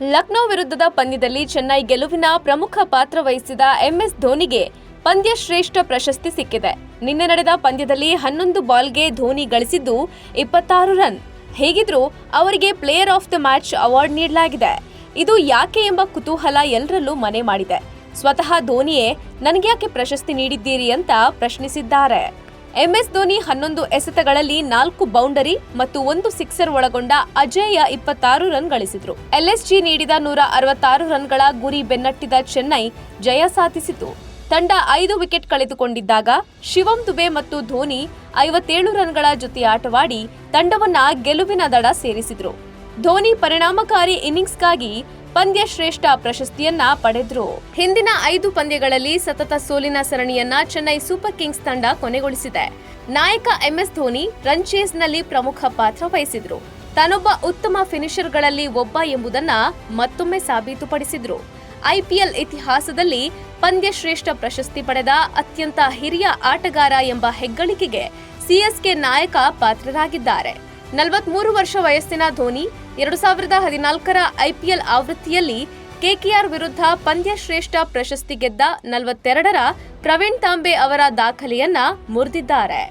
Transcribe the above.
ಲಕ್ನೋ ವಿರುದ್ಧದ ಪಂದ್ಯದಲ್ಲಿ ಚೆನ್ನೈ ಗೆಲುವಿನ ಪ್ರಮುಖ ಪಾತ್ರ ವಹಿಸಿದ ಎಂಎಸ್ ಧೋನಿಗೆ ಪಂದ್ಯ ಶ್ರೇಷ್ಠ ಪ್ರಶಸ್ತಿ ಸಿಕ್ಕಿದೆ. ನಿನ್ನೆ ನಡೆದ ಪಂದ್ಯದಲ್ಲಿ 11 ಬಾಲ್ಗೆ ಧೋನಿ ಗಳಿಸಿದ್ದು 26 ರನ್. ಹೇಗಿದ್ರೂ ಅವರಿಗೆ player of the match award ನೀಡಲಾಗಿದೆ. ಇದು ಯಾಕೆ ಎಂಬ ಕುತೂಹಲ ಎಲ್ಲರಲ್ಲೂ ಮನೆ ಮಾಡಿದೆ. ಸ್ವತಃ ಧೋನಿಯೇ ನನಗ್ಯಾಕೆ ಪ್ರಶಸ್ತಿ ನೀಡಿದ್ದೀರಿ ಅಂತ ಪ್ರಶ್ನಿಸಿದ್ದಾರೆ. ಎಂಎಸ್ ಧೋನಿ 11 ಎಸೆತಗಳಲ್ಲಿ 4 ಬೌಂಡರಿ ಮತ್ತು 1 ಸಿಕ್ಸರ್ ಒಳಗೊಂಡ ಅಜೇಯ 26 ರನ್ ಗಳಿಸಿದ್ರು. ಎಲ್ಎಸ್ಜಿ ನೀಡಿದ 166 ರನ್ಗಳ ಗುರಿ ಬೆನ್ನಟ್ಟಿದ ಚೆನ್ನೈ ಜಯ ಸಾಧಿಸಿತು. ತಂಡ 5 ವಿಕೆಟ್ ಕಳೆದುಕೊಂಡಿದ್ದಾಗ ಶಿವಂ ದುಬೆ ಮತ್ತು ಧೋನಿ 57 ರನ್ಗಳ ಜೊತೆ ಆಟವಾಡಿ ತಂಡವನ್ನ ಗೆಲುವಿನ ದಡ ಸೇರಿಸಿದ್ರು. ಧೋನಿ ಪರಿಣಾಮಕಾರಿ ಇನ್ನಿಂಗ್ಸ್ಗಾಗಿ ಪಂದ್ಯ ಶ್ರೇಷ್ಠ ಪ್ರಶಸ್ತಿಯನ್ನ ಪಡೆದ್ರು. ಹಿಂದಿನ 5 ಪಂದ್ಯಗಳಲ್ಲಿ ಸತತ ಸೋಲಿನ ಸರಣಿಯನ್ನ ಚೆನ್ನೈ ಸೂಪರ್ ಕಿಂಗ್ಸ್ ತಂಡ ಕೊನೆಗೊಳಿಸಿದೆ. ನಾಯಕ ಎಂಎಸ್ ಧೋನಿ ರನ್ ಚೇಸ್ನಲ್ಲಿ ಪ್ರಮುಖ ಪಾತ್ರ ವಹಿಸಿದ್ರು. ತಾನೊಬ್ಬ ಉತ್ತಮ ಫಿನಿಷರ್ಗಳಲ್ಲಿ ಒಬ್ಬ ಎಂಬುದನ್ನ ಮತ್ತೊಮ್ಮೆ ಸಾಬೀತುಪಡಿಸಿದ್ರು. ಐಪಿಎಲ್ ಇತಿಹಾಸದಲ್ಲಿ ಪಂದ್ಯ ಶ್ರೇಷ್ಠ ಪ್ರಶಸ್ತಿ ಪಡೆದ ಅತ್ಯಂತ ಹಿರಿಯ ಆಟಗಾರ ಎಂಬ ಹೆಗ್ಗಳಿಕೆಗೆ ಸಿಎಸ್ಕೆ ನಾಯಕ ಪಾತ್ರರಾಗಿದ್ದಾರೆ. 43 ವರ್ಷ ವಯಸ್ಸಿನ ಧೋನಿ 2014ರ ಐಪಿಎಲ್ ಆವೃತ್ತಿಯಲ್ಲಿ ಕೆಕೆಆರ್ ವಿರುದ್ಧ ಪಂದ್ಯ ಶ್ರೇಷ್ಠ ಪ್ರಶಸ್ತಿ ಗೆದ್ದ 42ರ ಪ್ರವೀಣ್ ತಾಂಬೆ ಅವರ ದಾಖಲೆಯನ್ನ ಮುರಿದಿದ್ದಾರೆ.